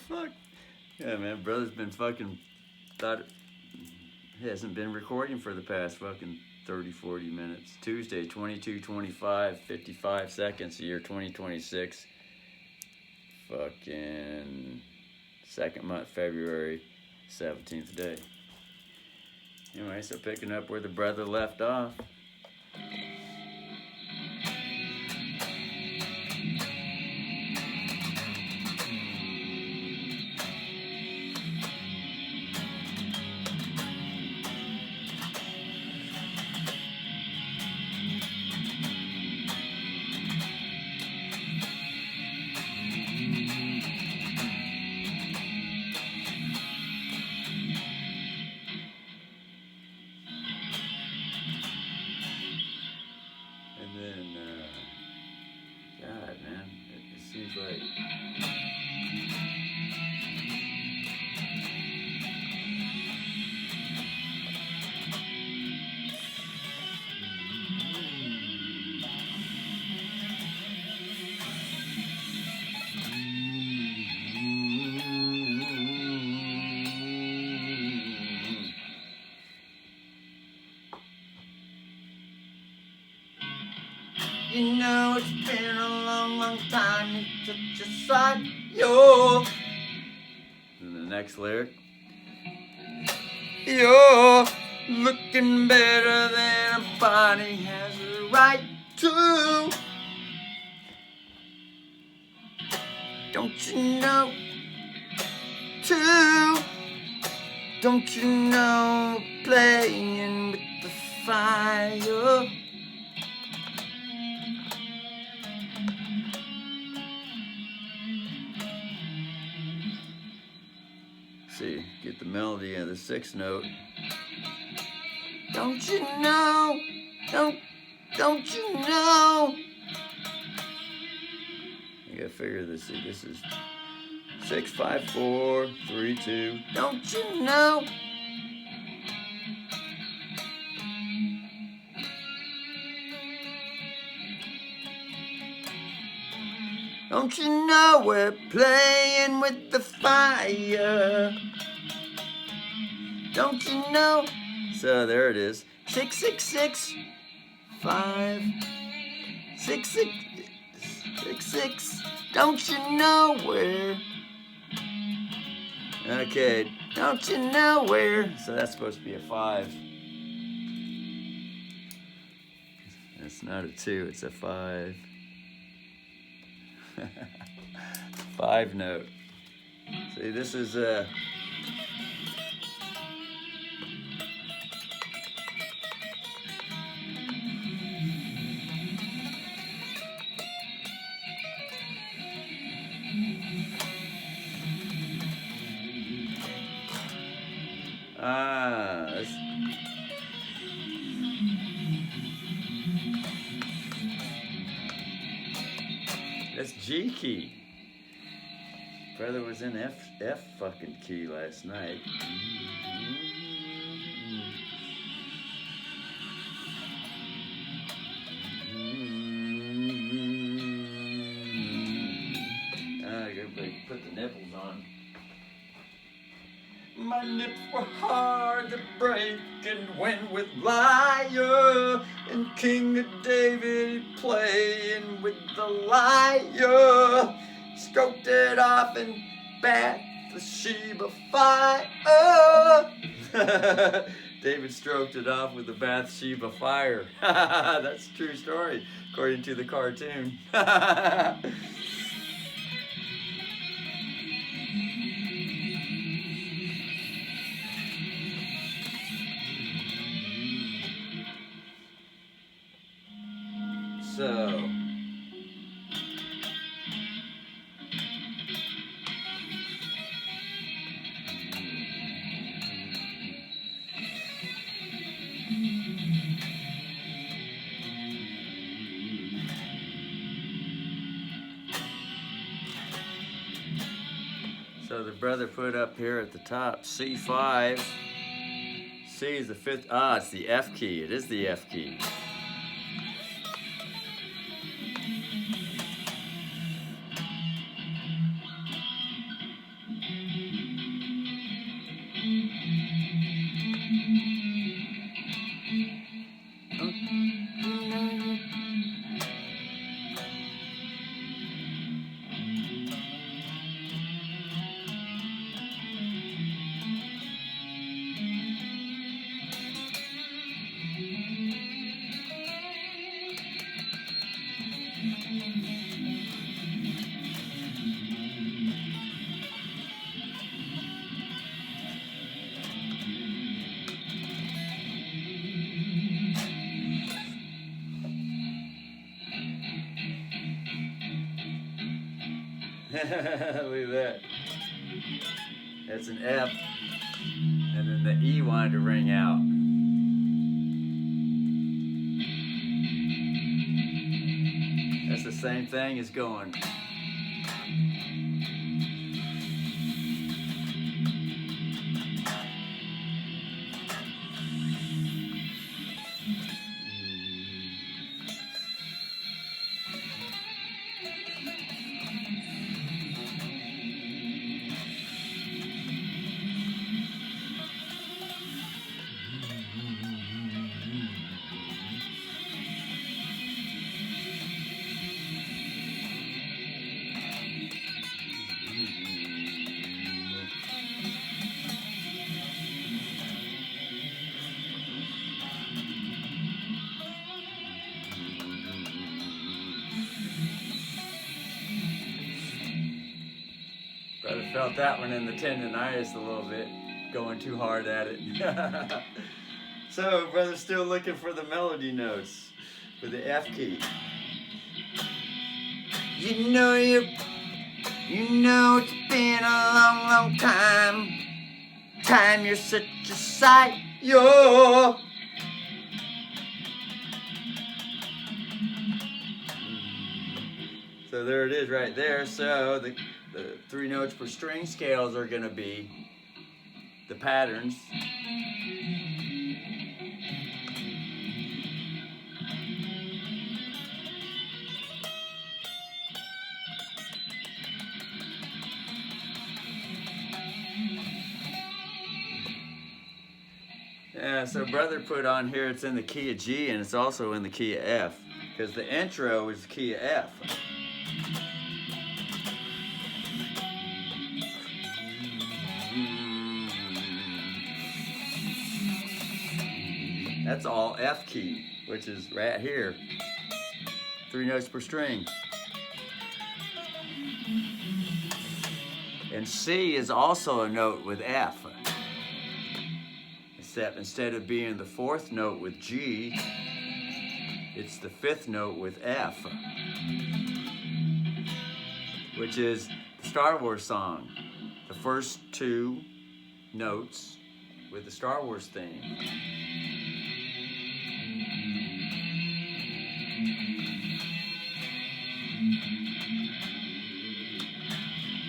fuck? Yeah, man, brother's been fucking he hasn't been recording for the past fucking 30, 40 minutes. Tuesday, 22/25, 55 seconds, year 2026. Fucking second month, February 17th day. Anyway, so picking up where the brother left off. And then, God, man, it seems like... You know it's been a long, long time since such a sight, yo. And the next lyric. You're looking better than a body has a right to. Don't you know? Don't you know? Playing with the fire. See, get the melody of the sixth note. Don't you know? Don't you know? You gotta figure this. See, this is 6, 5, 4, 3, 2. Don't you know? Don't you know we're playing with the fire? Don't you know? So there it is. 6, 6, 6, 5, 6, 6, 6, 6. Don't you know where? Okay, don't you know where? So that's supposed to be a 5. It's not a 2, it's a 5. 5 note. See, this is a... that's G key. Brother was in F fucking key last night. Everybody put the nipples on. My nips were hard to break and went with Liar and King of David playing with the lyre. Stroked it off and Bathsheba fire. David stroked it off with the Bathsheba fire. That's a true story, according to the cartoon. So, the brother put up here at the top C5. C is the 5th. Ah, it's the F key. It is the F key. Look at that. That's an F. And then the E wanted to ring out. That's the same thing as going. Brother felt that one in the tendonitis a little bit, going too hard at it. So, brother's still looking for the melody notes for the F key. You know it's been a long, long time. Time you're such a sight, you're. So there it is right there. So the 3 notes per string scales are going to be the patterns. Yeah, so brother put on here it's in the key of G and it's also in the key of F, because the intro is the key of F. That's all F key, which is right here. 3 notes per string. And C is also a note with F. Except instead of being the 4th note with G, it's the 5th note with F. Which is the Star Wars song. The first 2 notes with the Star Wars theme.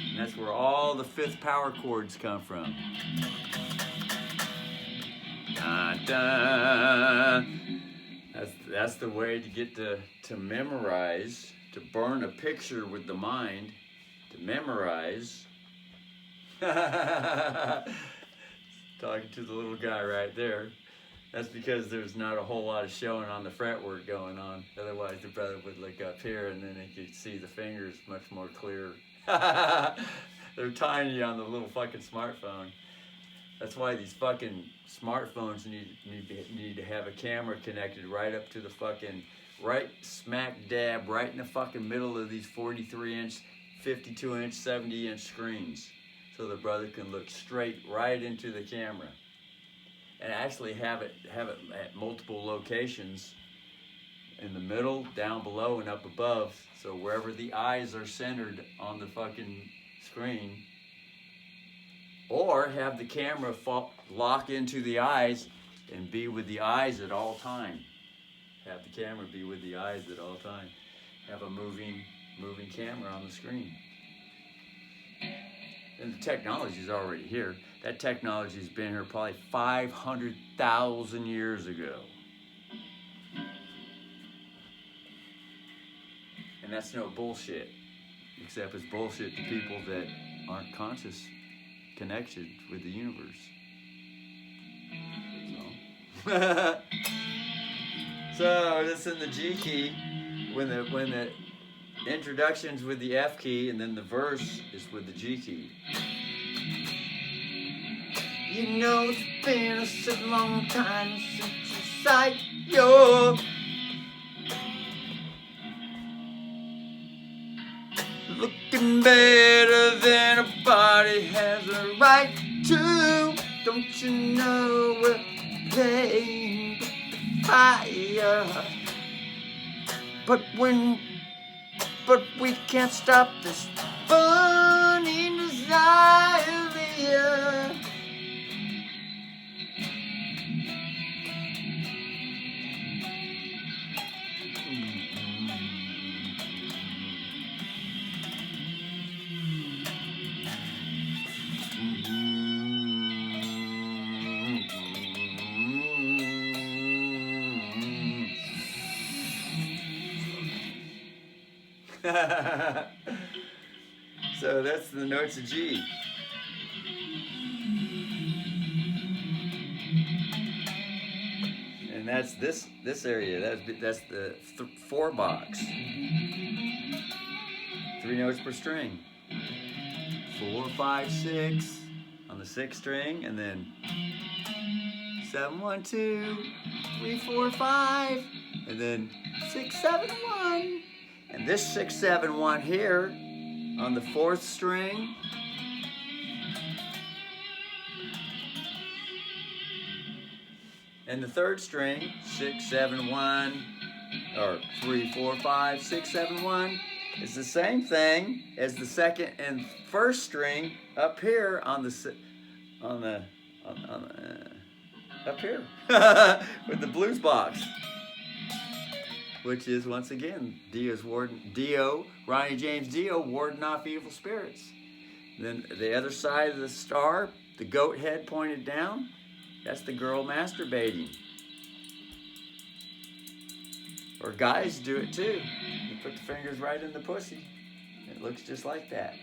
And that's where all the 5th power chords come from. Dun, dun. That's the way to get to memorize, to burn a picture with the mind, to memorize. Talking to the little guy right there. That's because there's not a whole lot of showing on the fretwork going on. Otherwise the brother would look up here and then he could see the fingers much more clear. They're tiny on the little fucking smartphone. That's why these fucking smartphones need to have a camera connected right up to the fucking, right smack dab, right in the fucking middle of these 43-inch, 52-inch, 70-inch screens. So the brother can look straight right into the camera. And actually have it at multiple locations, in the middle, down below, and up above. So wherever the eyes are centered on the fucking screen, or have the camera lock into the eyes and be with the eyes at all time. Have the camera be with the eyes at all time. Have a moving camera on the screen. And the technology is already here. That technology has been here probably 500,000 years ago. And that's no bullshit. Except it's bullshit to people that aren't conscious, connected with the universe. So this in the G key, when the introduction's with the F key, and then the verse is with the G key. You know it's been such a long time since you sight your looking better than a body has a right to. Don't you know we're playing with the fire? But we can't stop this burning desire of the earth. So that's the notes of G. And that's this area. That's the 4 box. 3 notes per string. 4, 5, 6 on the 6th string, and then 7, 1, 2, 3, 4, 5, and then 6, 7, 1. And this 6, 7, 1 here on the 4th string. And the 3rd string, 6, 7, 1, or 3, 4, 5, 6, 7, 1. It's the same thing as the 2nd and 1st string up here on the up here with the blues box, which is once again Ronnie James Dio, warding off evil spirits. Then the other side of the star, the goat head pointed down, that's the girl masturbating. Or guys do it too. You put the fingers right in the pussy. It looks just like that.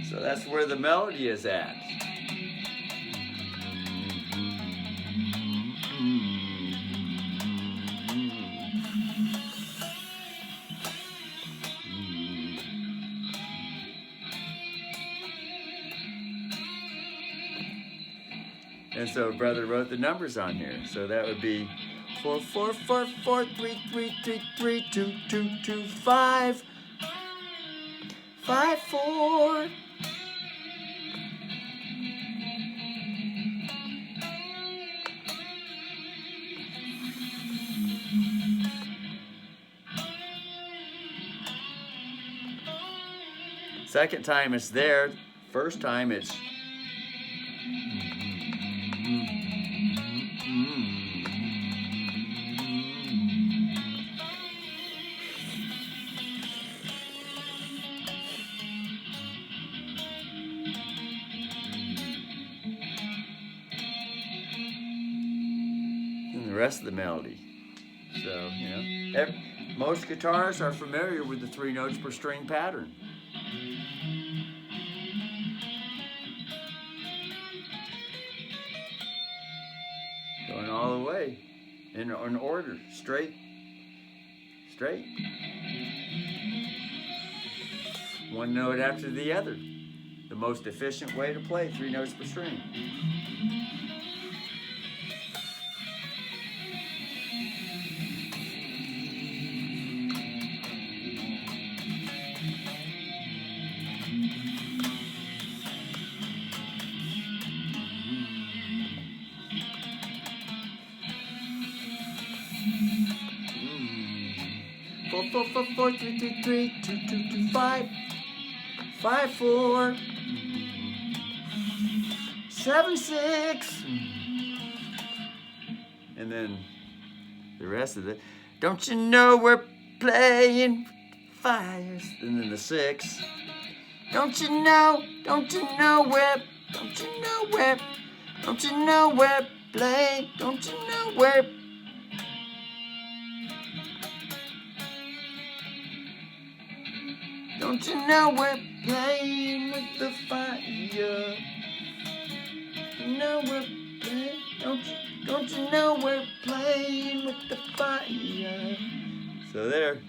So that's where the melody is at. And so brother wrote the numbers on here. So that would be 4, 4, 4, 4, 3, 3, 3, 3, 2, 2, 2, 5, 5, 4. Second time it's there. First time it's and the rest of the melody. So, you know, most guitarists are familiar with the 3 notes per string pattern. Going all the way in order, straight. One note after the other. The most efficient way to play 3 notes per string. Four, 4, 4, 4, 3, 3, 3, 2, 2, 2, 5, 5, 4, 7, 6, and then the rest of it. Don't you know we're playing fires? And then the 6. Don't you know we're playing? Don't you know we're Don't you know we're playing with the fire? You know we're playing. Don't you know we're playing with the fire? So there,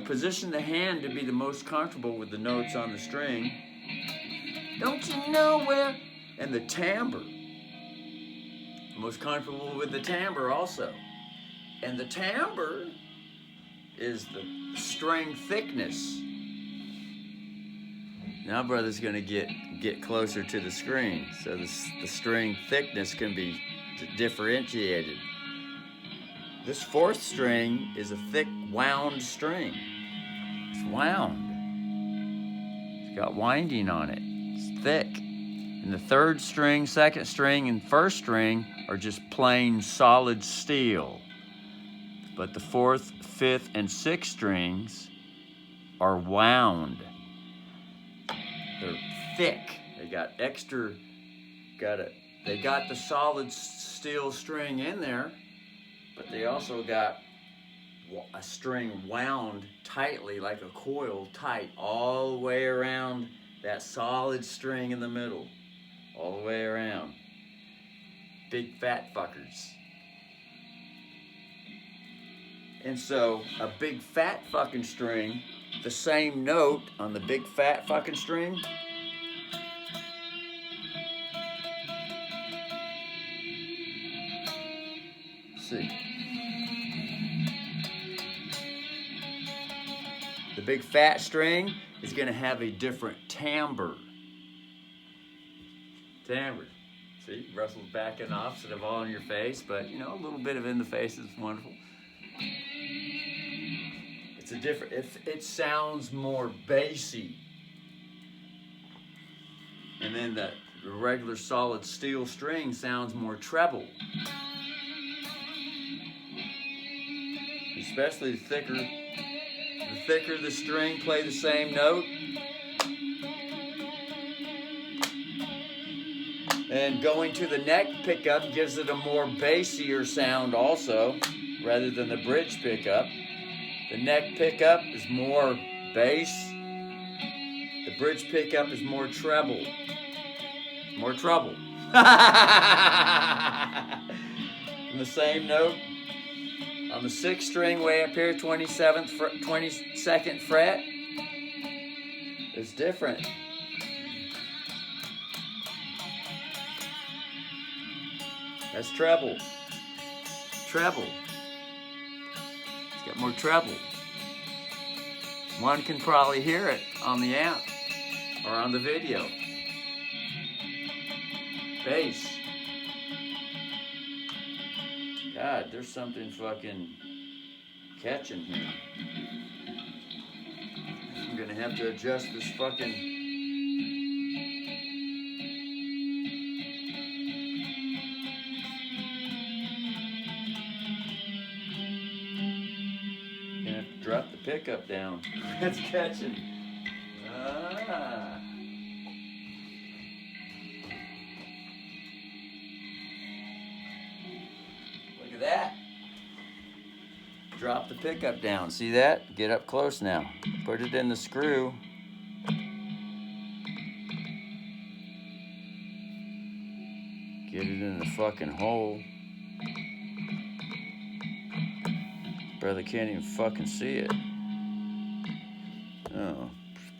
position the hand to be the most comfortable with the notes on the string. Don't you know where? And the timbre. Most comfortable with the timbre also. And the timbre is the string thickness. Now brother's gonna get closer to the screen, so the string thickness can be differentiated. This fourth string is a thick wound string. It's wound. It's got winding on it. It's thick. And the third string, second string, and first string are just plain solid steel. But the fourth, fifth, and sixth strings are wound. They're thick. They got extra, they got the solid steel string in there, but they also got a string wound tightly, like a coil, tight all the way around that solid string in the middle. All the way around. Big fat fuckers. And so a big fat fucking string, the same note on the big fat fucking string, see. The big fat string is going to have a different timbre. Timbre. See, Russell's backing off instead of all in your face, but you know, a little bit of in the face is wonderful. It's a different, it sounds more bassy. And then the regular solid steel string sounds more treble. Especially the thicker the string play the same note. And going to the neck pickup gives it a more bassier sound also, rather than the bridge pickup. The neck pickup is more bass. The bridge pickup is more treble. More treble. And the same note on the sixth string way up here, 22nd fret, is different. That's treble. Treble. It's got more treble. One can probably hear it on the amp or on the video. Bass. God, there's something fucking catching here. I'm gonna have to adjust this fucking... Drop the pickup down. It's catching. Ah. Look at that. Drop the pickup down. See that? Get up close now. Put it in the screw. Get it in the fucking hole. Brother can't even fucking see it. Oh,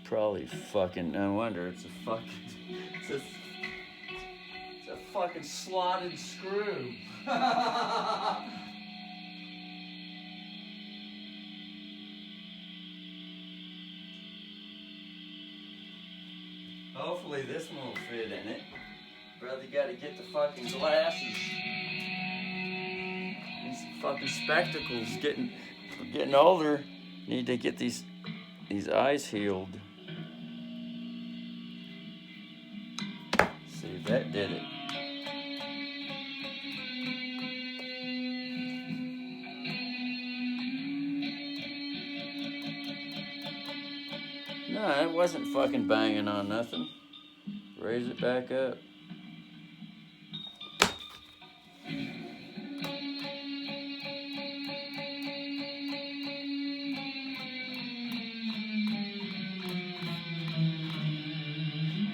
probably fucking, no wonder it's a fucking slotted screw. Hopefully this one will fit in it. Brother, you gotta get the fucking glasses. These fucking spectacles, getting older. Need to get these eyes healed. See if that did it. No, it wasn't fucking banging on nothing. Raise it back up.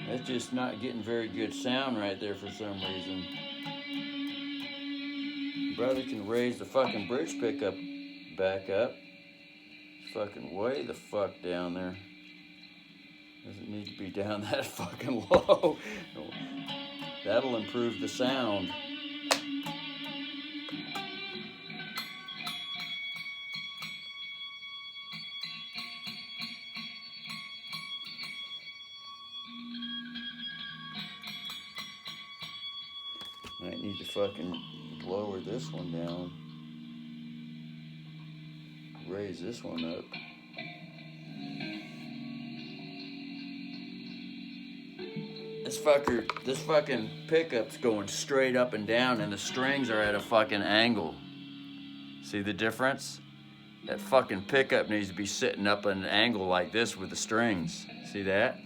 That's just not getting very good sound right there for some reason. Brother can raise the fucking bridge pickup back up. fucking way the fuck down there. Doesn't need to be down that fucking low. That'll improve the sound. Might need to fucking lower this one down. Raise this one up. This fucking pickup's going straight up and down, and the strings are at a fucking angle. See the difference? That fucking pickup needs to be sitting up at an angle like this with the strings. See that?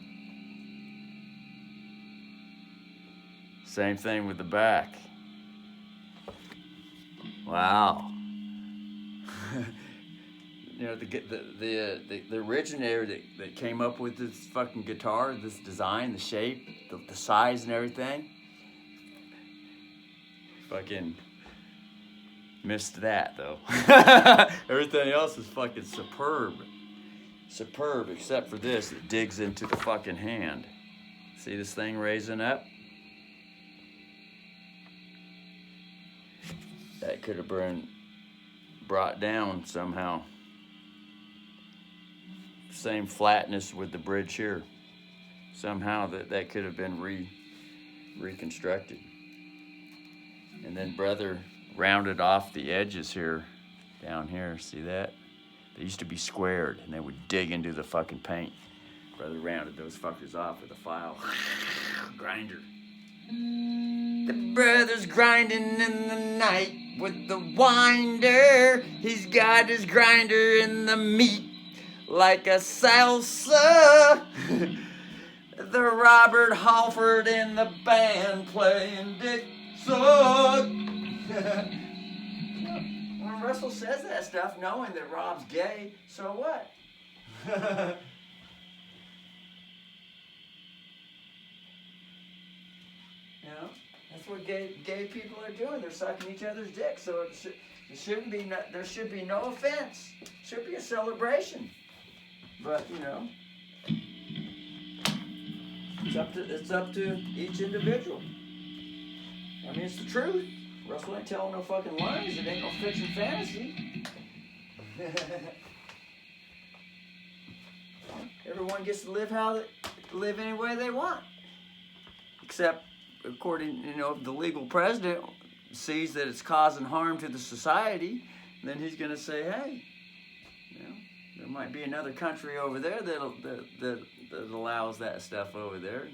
Same thing with the back. Wow. You know, the originator that came up with this fucking guitar, this design, the shape, the size and everything, fucking missed that though. Everything else is fucking superb. Superb, except for this that digs into the fucking hand. See this thing raising up? That could have been brought down somehow. Same flatness with the bridge here. Somehow that could have been reconstructed. And then brother rounded off the edges here, down here, see that? They used to be squared and they would dig into the fucking paint. Brother rounded those fuckers off with a file grinder. The brother's grinding in the night with the winder. He's got his grinder in the meat like a salsa. The Robert Halford in the band playing Dixon. When Russell says that stuff, knowing that Rob's gay, so what? You know, that's what gay people are doing. They're sucking each other's dicks. So there should be no offense. It should be a celebration. But you know, it's up to each individual. I mean, it's the truth. Russell ain't telling no fucking lies. It ain't no fiction fantasy. Everyone gets to live any way they want, except according, you know, if the legal president sees that it's causing harm to the society, then he's going to say, hey, you know, there might be another country over there that allows that stuff over there.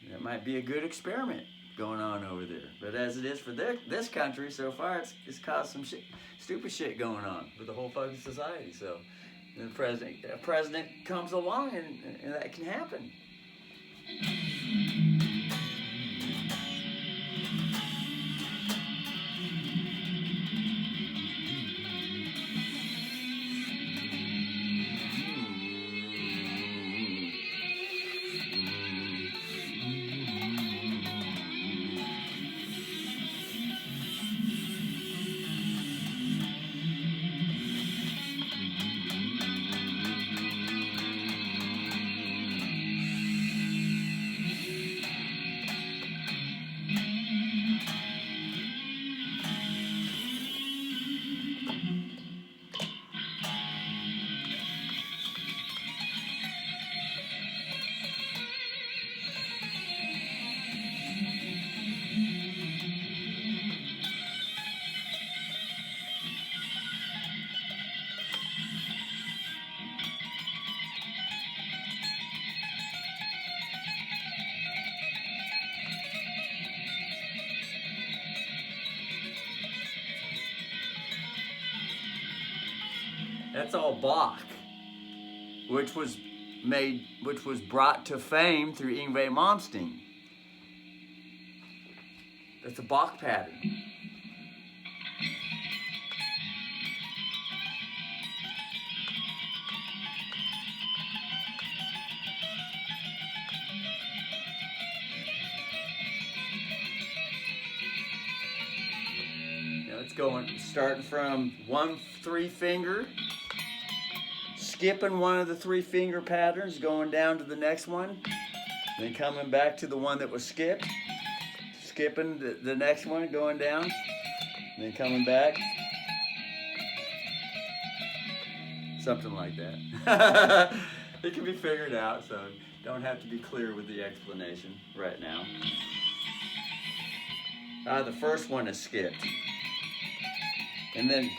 That might be a good experiment going on over there. But as it is for this country so far, it's caused some stupid shit going on with the whole fucking society. So the president comes along and that can happen. That's all Bach, which was brought to fame through Yngwie Malmsteen. That's a Bach pattern. It's going, starting from 1 3 finger skipping one of the 3 finger patterns, going down to the next one, then coming back to the one that was skipped, skipping the next one, going down, then coming back. Something like that. It can be figured out, so don't have to be clear with the explanation right now. The first one is skipped. And then,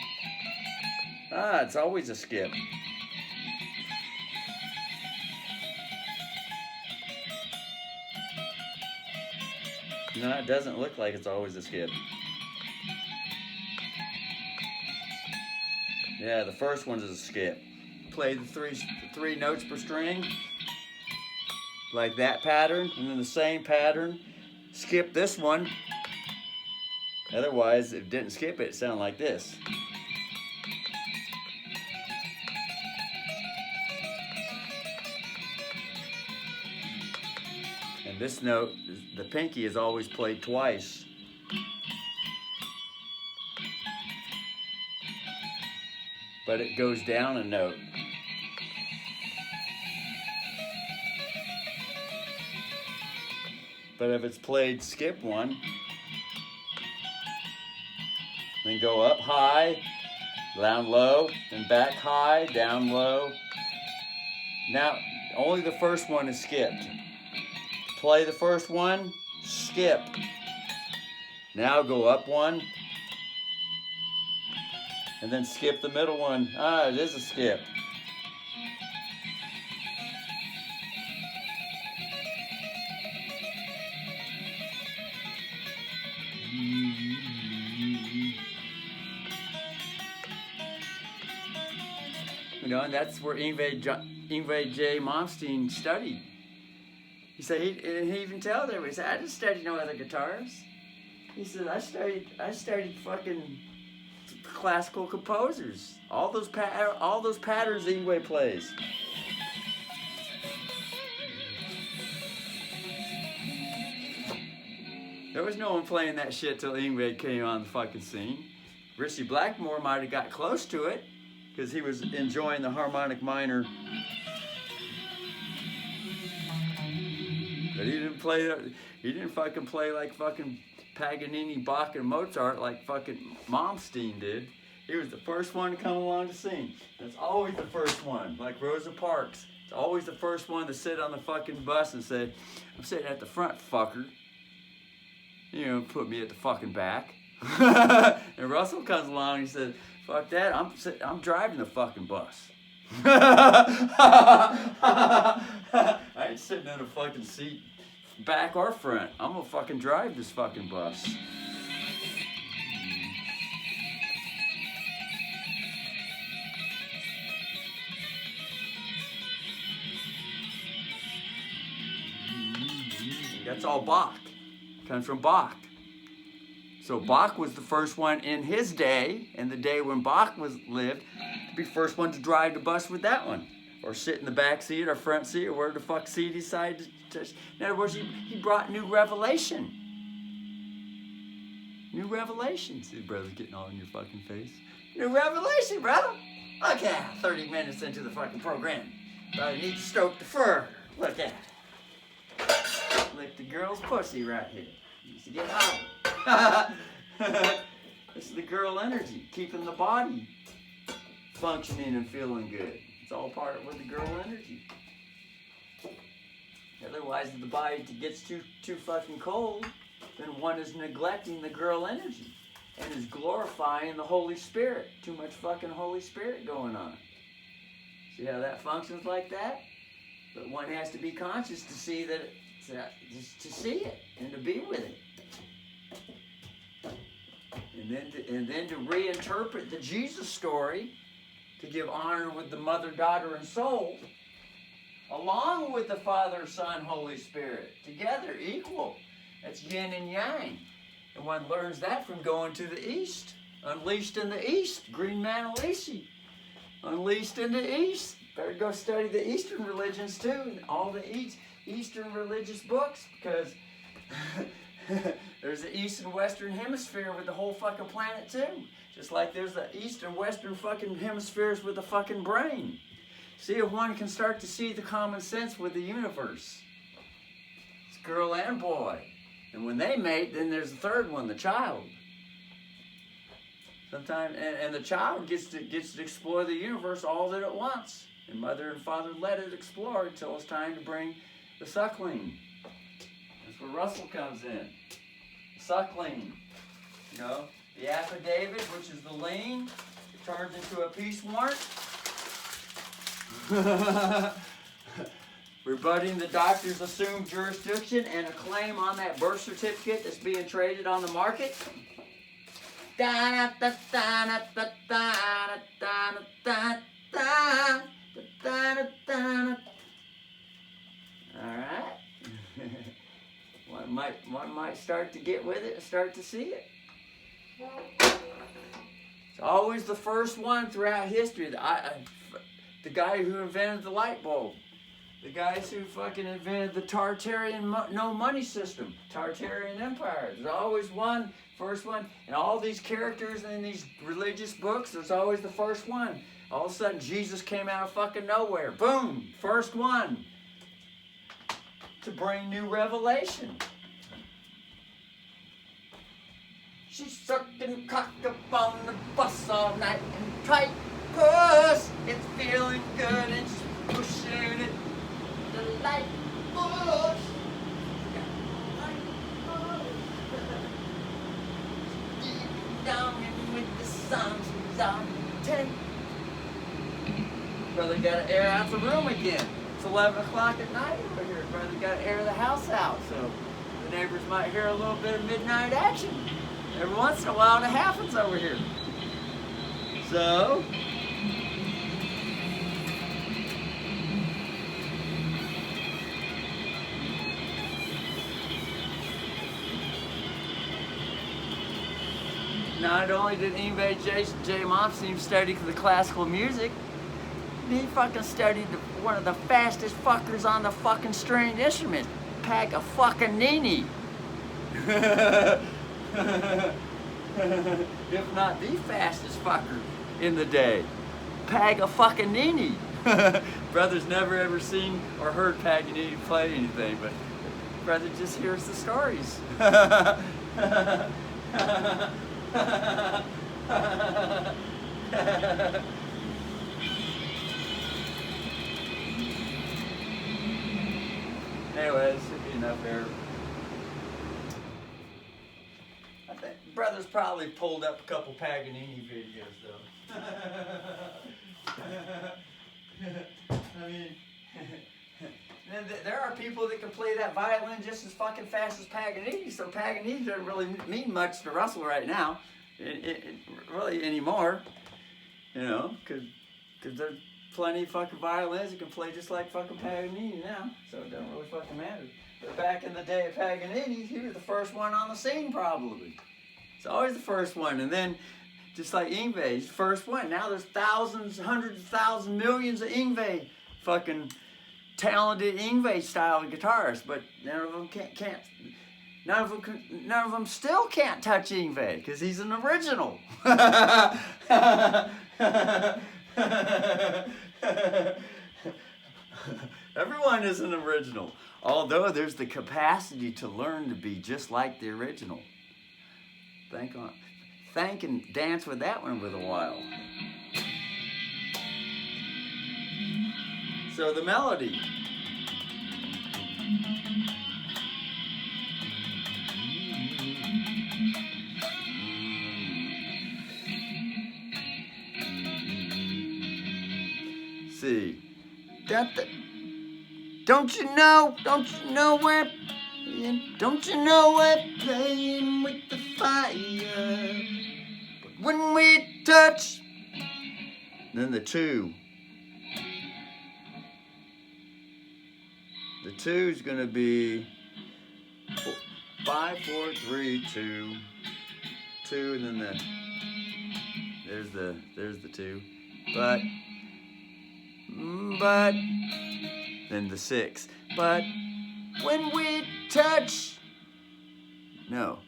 it's always a skip. No, it doesn't look like it's always a skip. Yeah, the first one is a skip. Play the three notes per string, like that pattern, and then the same pattern. Skip this one. Otherwise, if it didn't skip it, it sounded like this. And this note, the pinky, is always played twice. But it goes down a note. But if it's played skip one, then go up high, down low, then back high, down low. Now, only the first one is skipped. Play the first one, skip. Now go up one, and then skip the middle one. It is a skip. You know, and that's where Yngwie J. Malmsteen studied. He said, he even told everybody, he said, I didn't study no other guitars. He said, I studied fucking classical composers. All those patterns Yngwie plays. There was no one playing that shit till Yngwie came on the fucking scene. Ritchie Blackmore might have got close to it, because he was enjoying the harmonic minor. But he didn't fucking play like fucking Paganini, Bach, and Mozart like fucking Malmsteen did. He was the first one to come along to sing. That's always the first one, like Rosa Parks. It's always the first one to sit on the fucking bus and say, I'm sitting at the front, fucker. You know, put me at the fucking back. And Russell comes along and he says, fuck that, I'm driving the fucking bus. I ain't sitting in a fucking seat, back or front. I'm gonna fucking drive this fucking bus. That's all Bach. Comes from Bach. So Bach was the first one in his day, in the day when Bach lived, to be first one to drive the bus with that one. Or sit in the back seat or front seat or where the fuck seat he decided to touch. In other words, he brought new revelation. New revelation. See, brother's getting all in your fucking face. New revelation, brother. Look at 30 minutes into the fucking program. Brother needs to stroke the fur. Look at it. Lick the girl's pussy right here. Needs to get hot. This is the girl energy, keeping the body functioning and feeling good. It's all part of the girl energy. Otherwise, if the body gets too fucking cold, then one is neglecting the girl energy and is glorifying the Holy Spirit. Too much fucking Holy Spirit going on. See how that functions like that? But one has to be conscious to see that, to see it and to be with it. And then to reinterpret the Jesus story to give honor with the Mother, Daughter, and Soul, along with the Father, Son, Holy Spirit, together, equal. That's yin and yang. And one learns that from going to the East. Unleashed in the East, Green Man Alisi. Unleashed in the East. Better go study the Eastern religions too, and all the Eastern religious books, because there's the East and Western hemisphere with the whole fucking planet too. Just like there's the East and Western fucking hemispheres with the fucking brain. See if one can start to see the common sense with the universe. It's girl and boy. And when they mate, then there's a third one, the child. Sometimes, and the child gets to explore the universe all that it wants. And mother and father let it explore until it's time to bring the suckling. That's where Russell comes in. The suckling. You know, the affidavit, which is the lien, it turns into a peace warrant. Rebutting the doctor's assumed jurisdiction and a claim on that birth certificate that's being traded on the market. Alright. One might start to get with it and start to see it. It's always the first one throughout history. The guy who invented the light bulb. The guys who fucking invented the Tartarian no money system. Tartarian Empire. There's always one, first one. And all these characters in these religious books, there's always the first one. All of a sudden, Jesus came out of fucking nowhere. Boom! First one. To bring new revelation. She's sucking cock up on the bus all night and tight puss. It's feeling good and she's pushing it. The light push. Deep down in with the songs was on tape. Brother got to air out the room again. It's 11 o'clock at night over here. Brother got to air the house out, so the neighbors might hear a little bit of midnight action. Every once in a while it happens over here. So, not only did Yngwie J. Malmsteen study the classical music, he fucking studied one of the fastest fuckers on the fucking stringed instrument, Paganini. If not the fastest fucker in the day. Paganini. Brother's never ever seen or heard Paganini play anything, but brother just hears the stories. Anyway, this should be enough there. I think brother's probably pulled up a couple Paganini videos, though. I mean, there are people that can play that violin just as fucking fast as Paganini, so Paganini doesn't really mean much to Russell right now, really anymore, you know, because there's plenty of fucking violins that can play just like fucking Paganini now, so it doesn't really fucking matter. But back in the day of Paganini, he was the first one on the scene probably. It's always the first one, and then just like Yngwie, he's the first one. Now there's thousands, hundreds of thousands, millions of Yngwie, fucking talented Yngwie style guitarists, but none of them can't. None of them still can't touch Yngwie because he's an original. Everyone is an original, although there's the capacity to learn to be just like the original. Think and dance with that one with a while. So the melody. See. Don't you know we're playing with the fire? But when we touch, then the two. The two's gonna be 5, 4, 3, 2, 2, and then there's the 2, but then the 6. But when we touch, no.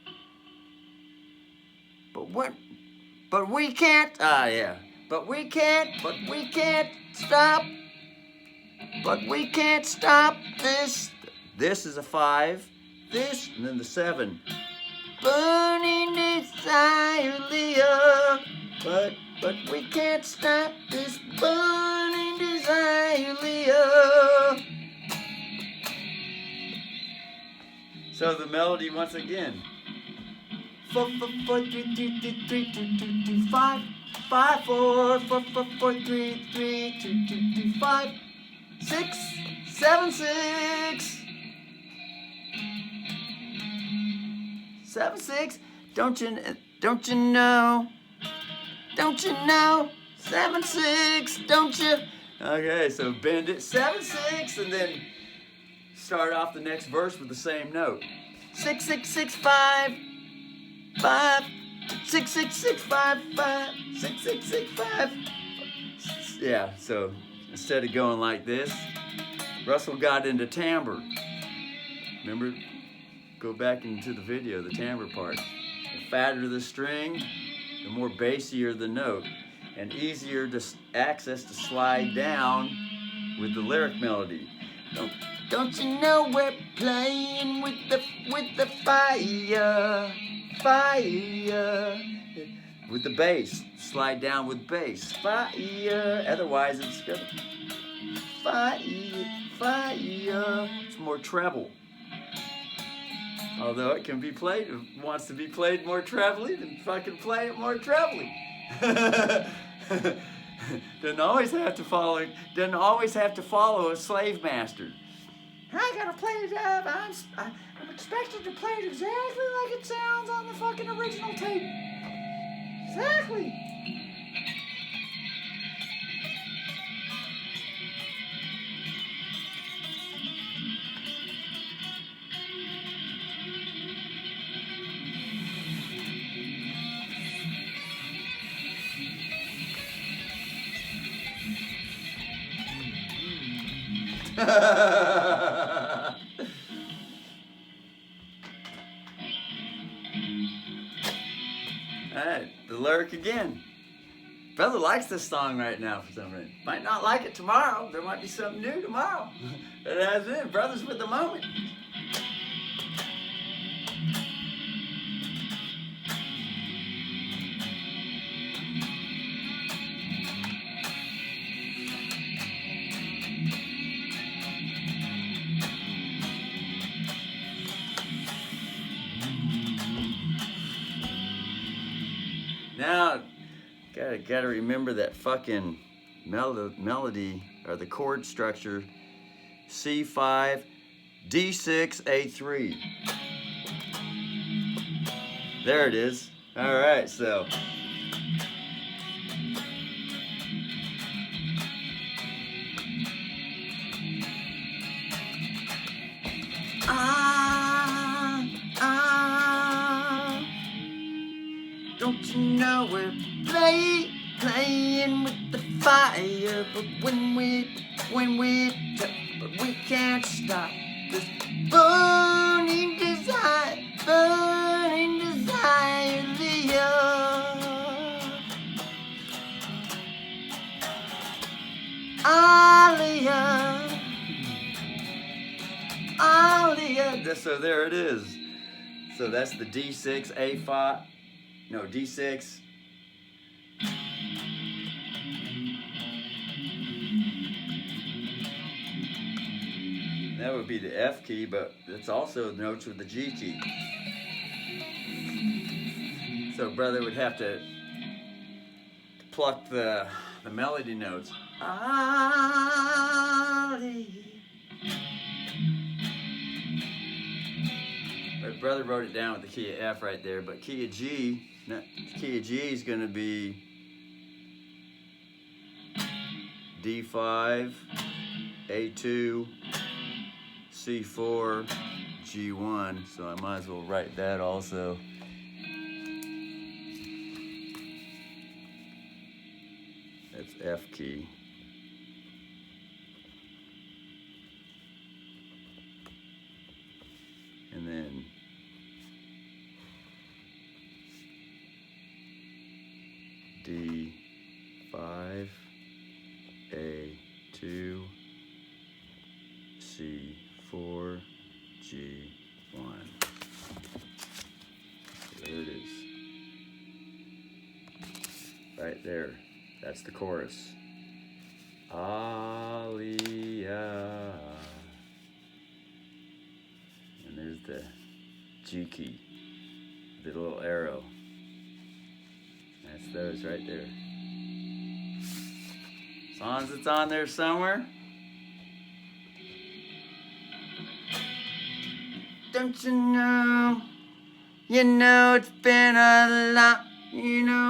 But we can't. But we can't stop but we can't stop this. This is a 5, this, and then the 7. Burning desire, Leah, but we can't stop this burning desire, Leah. So the melody once again. 4 4 4 3 3 3 3 2 2 2 5 5 4 4 4 4 3 3 2 2 2 5 6 7 6 7 6. Don't you know? Don't you know? 7 6. Don't you? Okay, so bend it 7 6, and then start off the next verse with the same note. 6 6 6 5 5 6 6 6 5 5 6 6 6 5. Yeah, so instead of going like this, Russell got into timbre. Remember? Go back into the video, the timbre part. The fatter the string, the more bassier the note, and easier to access to slide down with the lyric melody. Don't you know we're playing with the fire, fire, with the bass. Slide down with bass, fire. Otherwise, it's gonna fire, fire. It's more treble. Although it can be played, it wants to be played more trebly, then fucking play it more trebly. Doesn't always have to follow a slave master. I gotta play it up. I'm expected to play it exactly like it sounds on the fucking original tape. Exactly. Alright, the lyric again. Brother likes this song right now for some reason. Might not like it tomorrow. There might be something new tomorrow. But that's it. Brother's with the moment. Now, gotta remember that fucking melody or the chord structure. C5, D6, A3. There it is. All right, so. Don't you know we're playing with the fire, but we can't stop this burning desire, Leah. Leah. So there it is. So that's the D6, A5. No, D6. That would be the F key, but it's also notes with the G key. So brother would have to pluck the melody notes. But brother wrote it down with the key of F right there, but key of G is going to be D5, A2, C4, G1, so I might as well write that also. That's F key. And then D5, A2, 4, G, 1. There it is. Right there. That's the chorus. Aliyah. And there's the G key, the little arrow. That's those right there. As long as it's on there somewhere. Don't you know? You know it's been a long,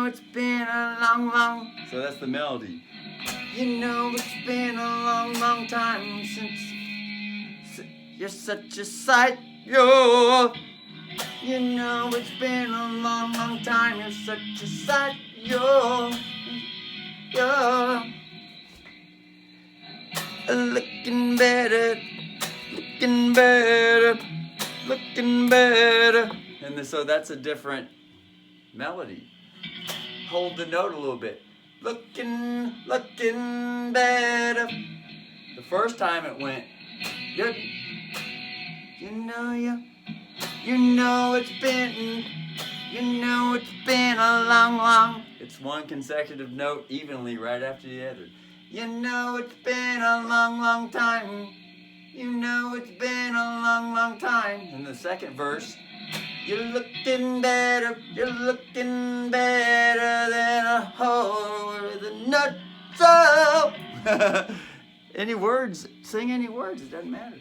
it's been a long. So that's the melody. You know it's been a long time since you're such a sight. You know it's been a long time. You're such a sight. You're looking better, looking better, looking better. And so that's a different melody. Hold the note a little bit. Looking better. The first time it went, you know it's been a long. It's one consecutive note evenly right after the other. You know it's been a long time. You know it's been a long time. And the second verse, you're looking better than a hoe with a nut. So any words, sing any words, it doesn't matter.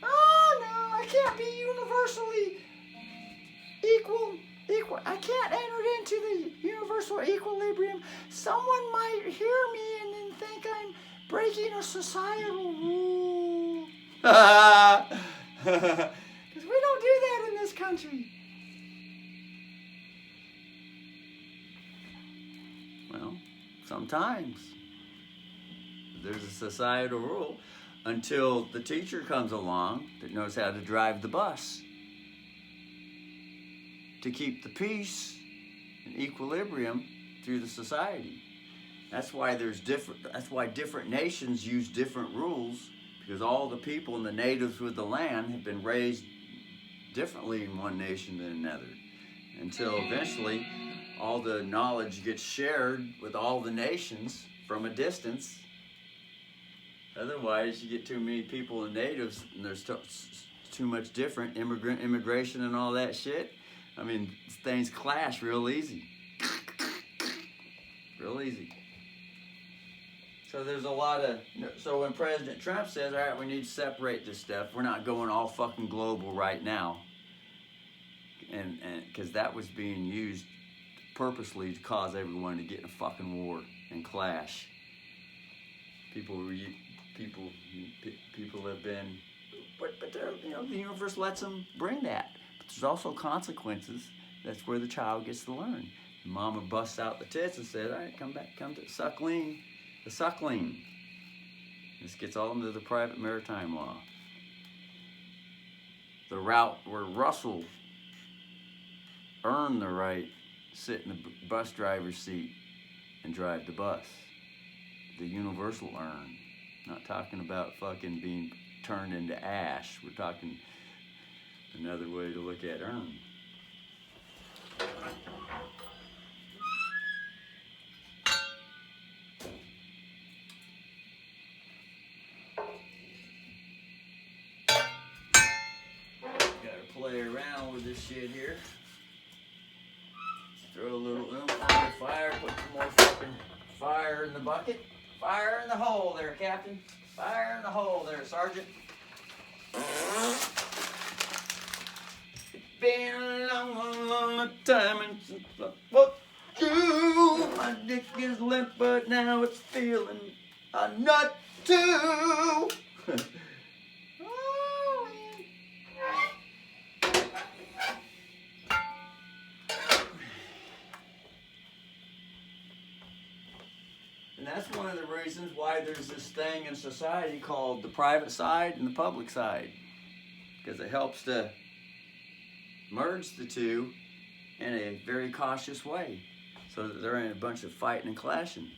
Oh no, I can't be universally equal. I can't enter into the universal equilibrium. Someone might hear me and then think I'm breaking a societal rule. Because we don't do that in this country. Well, sometimes there's a societal rule until the teacher comes along that knows how to drive the bus to keep the peace and equilibrium through the society. That's why different nations use different rules, because all the people and the natives with the land have been raised differently in one nation than another, until eventually all the knowledge gets shared with all the nations from a distance. Otherwise, you get too many people and natives, and there's too much different immigration and all that shit. I mean, things clash real easy. Real easy. So there's a lot of, so when President Trump says, all right, we need to separate this stuff, we're not going all fucking global right now. And because that was being used purposely to cause everyone to get in a fucking war and clash. People have been, but the universe lets them bring that. But there's also consequences. That's where the child gets to learn. The mama busts out the tits and says, all right, come to suckling. The suckling. This gets all into the private maritime law. The route where Russell earned the right to sit in the bus driver's seat and drive the bus. The universal earn. Not talking about fucking being turned into ash. We're talking another way to look at earn. Play around with this shit here. Throw a little oomph on the fire, put some more fucking fire in the bucket. Fire in the hole there, Captain. Fire in the hole there, Sergeant. It's been a long time since I fucked you. My dick is limp, but now it's feeling a nut too. And that's one of the reasons why there's this thing in society called the private side and the public side. Because it helps to merge the two in a very cautious way, so that there ain't a bunch of fighting and clashing.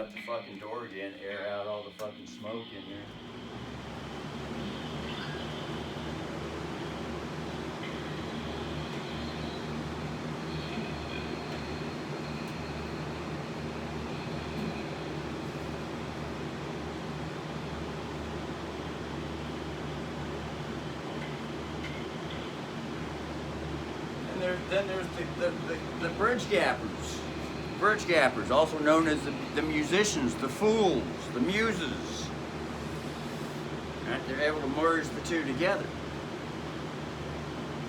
shut the fucking door again, air out all the fucking smoke in there. Then there's the bridge gappers. Bridge gappers, also known as the musicians, the fools, the muses. Right? They're able to merge the two together.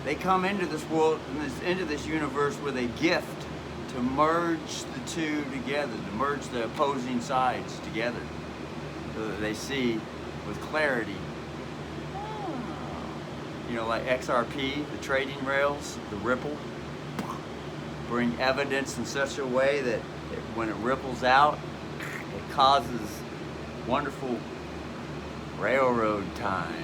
They come into this world, into this universe with a gift to merge the two together, to merge the opposing sides together, so that they see with clarity. You know, like XRP, the trading rails, the ripple, bring evidence in such a way that when it ripples out, it causes wonderful railroad time.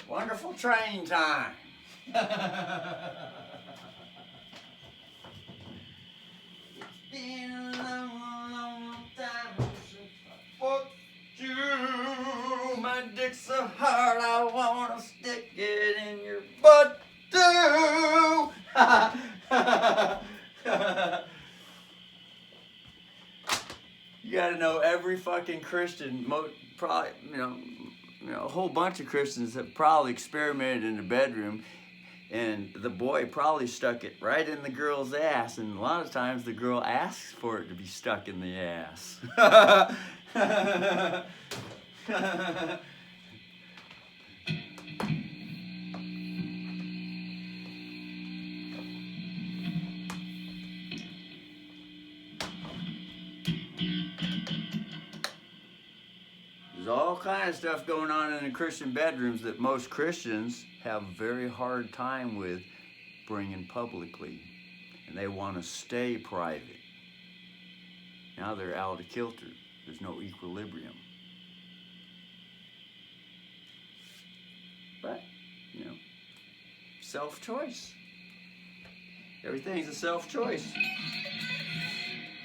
Wonderful train time. It's been a long, long time since I fucked you. My dick's so hard I wanna stick it in your butt too. You gotta know every fucking Christian, probably, you know, a whole bunch of Christians have probably experimented in the bedroom, and the boy probably stuck it right in the girl's ass, and a lot of times the girl asks for it to be stuck in the ass. There's all kinds of stuff going on in the Christian bedrooms that most Christians have a very hard time with bringing publicly, and they want to stay private. Now they're out of kilter. There's no equilibrium. But, you know, self-choice. Everything's a self-choice.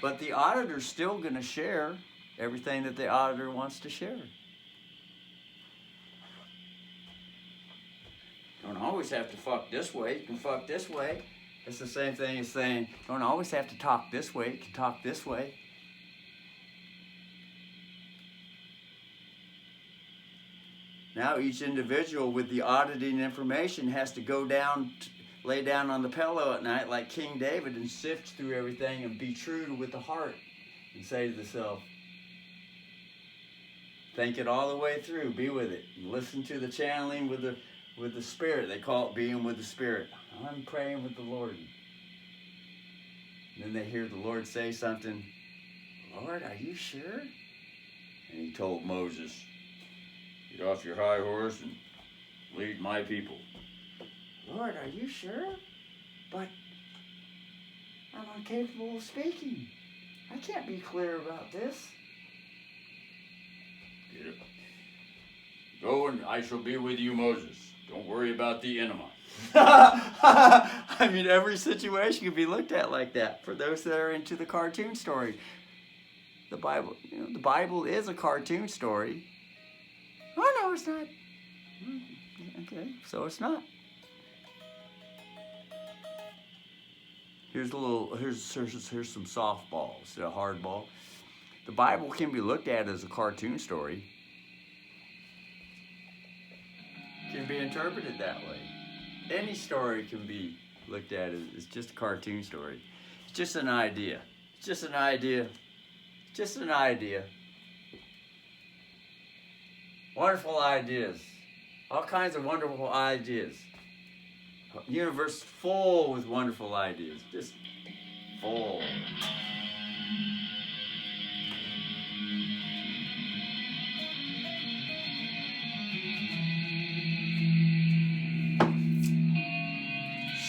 But the auditor's still going to share everything that the auditor wants to share. Don't always have to fuck this way. You can fuck this way. It's the same thing as saying, don't always have to talk this way. You can talk this way. Now each individual with the auditing information has to go down, lay down on the pillow at night like King David and sift through everything and be true with the heart and say to the self, think it all the way through, be with it. Listen to the channeling with the Spirit. They call it being with the Spirit. I'm praying with the Lord. And then they hear the Lord say something, Lord, are you sure? And he told Moses, get off your high horse and lead my people. Lord, are you sure? But I'm incapable of speaking. I can't be clear about this. Go and I shall be with you, Moses. Don't worry about the enema. I mean, every situation can be looked at like that. For those that are into the cartoon story, the Bible, you know, the Bible is a cartoon story. Oh no, it's not. Okay, so it's not. Here's some softballs, a hardball. The Bible can be looked at as a cartoon story. Can be interpreted that way. Any story can be looked at as just a cartoon story. Just an idea. Just an idea. Just an idea. Wonderful ideas. All kinds of wonderful ideas. Universe full with wonderful ideas. Just full.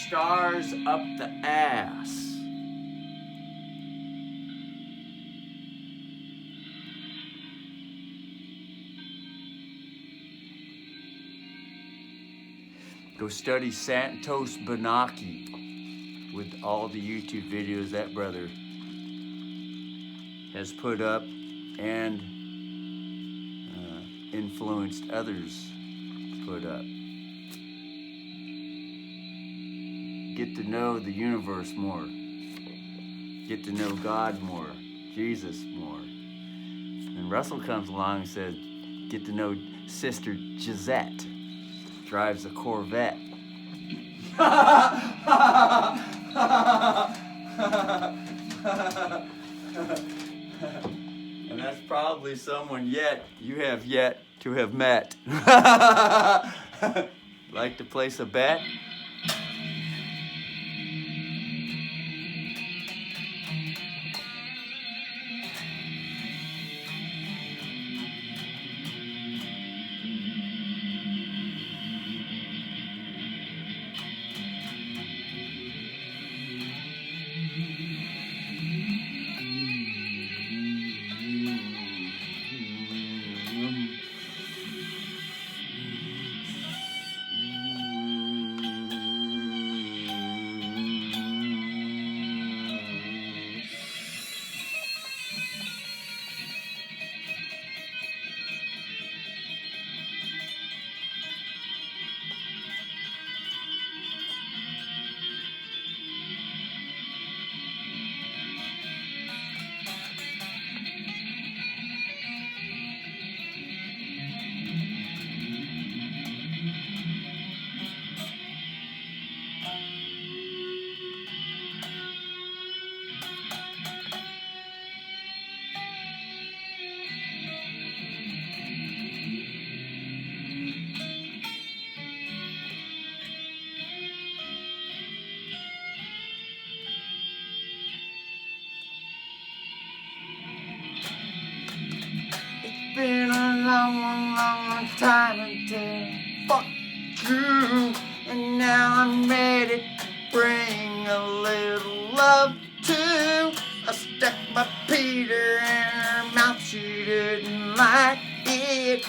Stars up the ass. Go study Santos Benaki with all the YouTube videos that brother has put up and influenced others put up. Get to know the universe more. Get to know God more. Jesus more. And Russell comes along and says, get to know Sister Gisette. Drives a Corvette. And that's probably someone you have yet to have met. Like to place a bet? Been a long, long time until fuck you, and now I'm ready to bring a little love to. I stuck my Peter in her mouth, she didn't like it,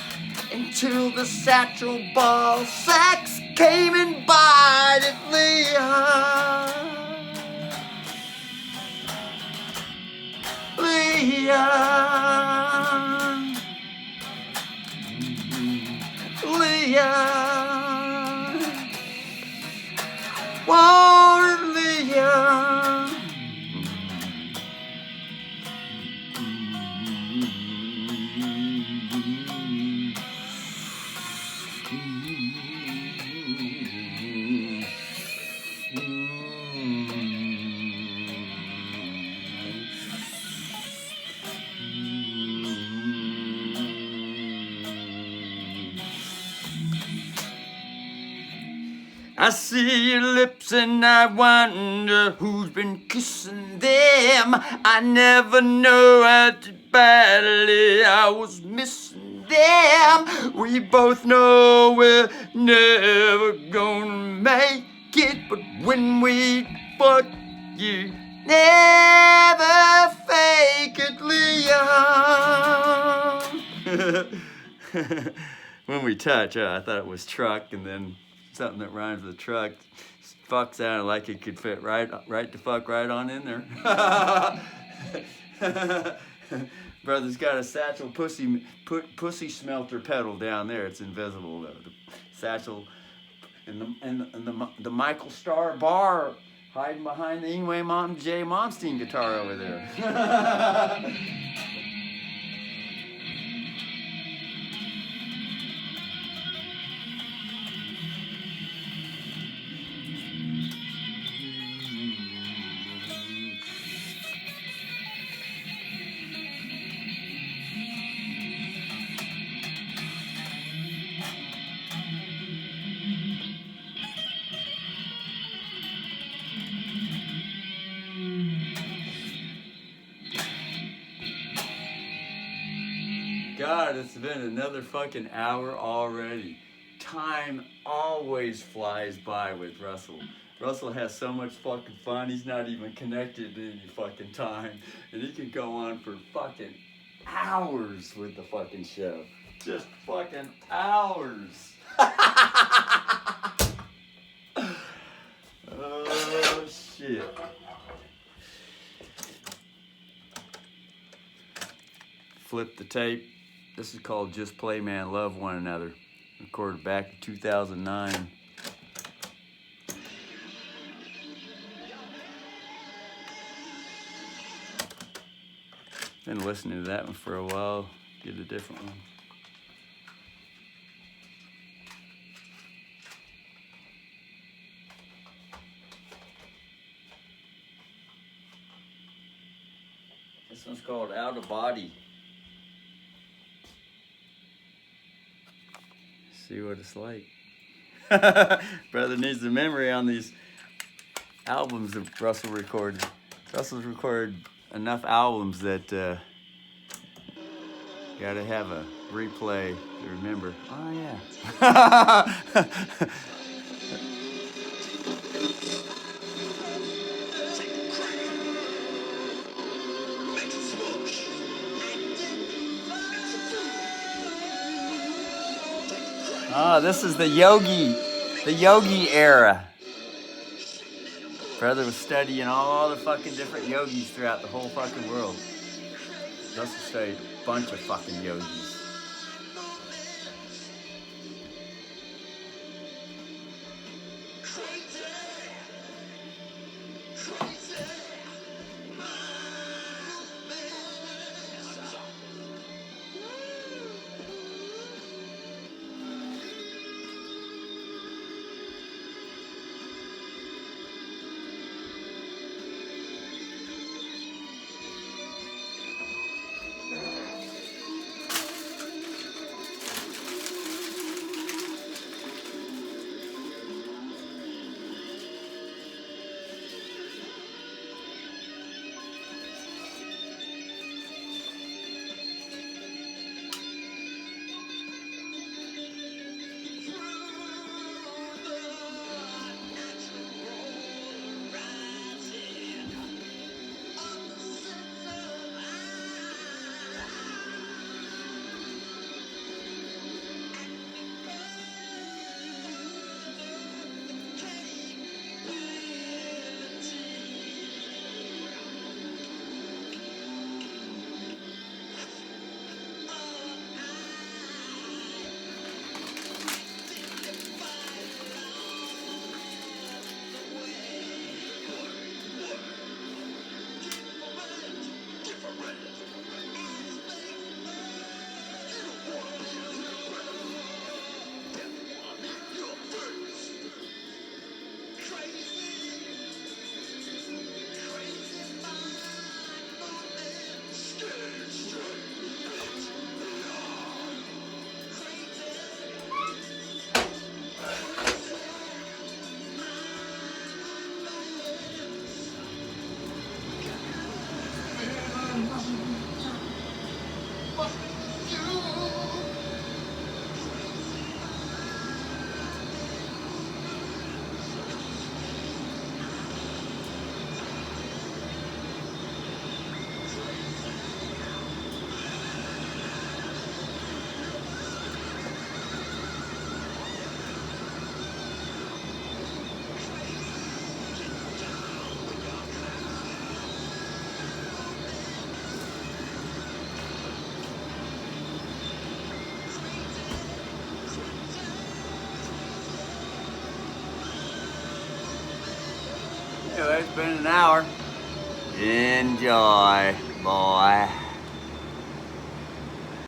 until the satchel ball sacks came and bited Leah. Leah, wanted Leah. I see your lips and I wonder who's been kissing them. I never know how badly I was missing them. We both know we're never gonna make it, but when we fuck, you never fake it, Leon. When we touch, I thought it was truck, and then something that rhymes with truck. Fuck sounded like it could fit right the fuck right on in there. Brother's got a satchel pussy smelter pedal down there. It's invisible though. The satchel and the Michael Starr bar hiding behind the Yngwie J. Malmsteen guitar over there. God, it's been another fucking hour already. Time always flies by with Russell. Russell has so much fucking fun, he's not even connected to any fucking time. And he can go on for fucking hours with the fucking show. Just fucking hours. Oh, shit. Flip the tape. This is called Just Play Man Love One Another. Recorded back in 2009. Been listening to that one for a while. Get a different one. This one's called Out of Body. See what it's like. Brother needs the memory on these albums that Russell recorded. Russell's recorded enough albums that gotta have a replay to remember. Oh yeah. Oh, this is the yogi era. Brother was studying all the fucking different yogis throughout the whole fucking world. Russell studied a bunch of fucking yogis. Anyway, it's been an hour. Enjoy, boy.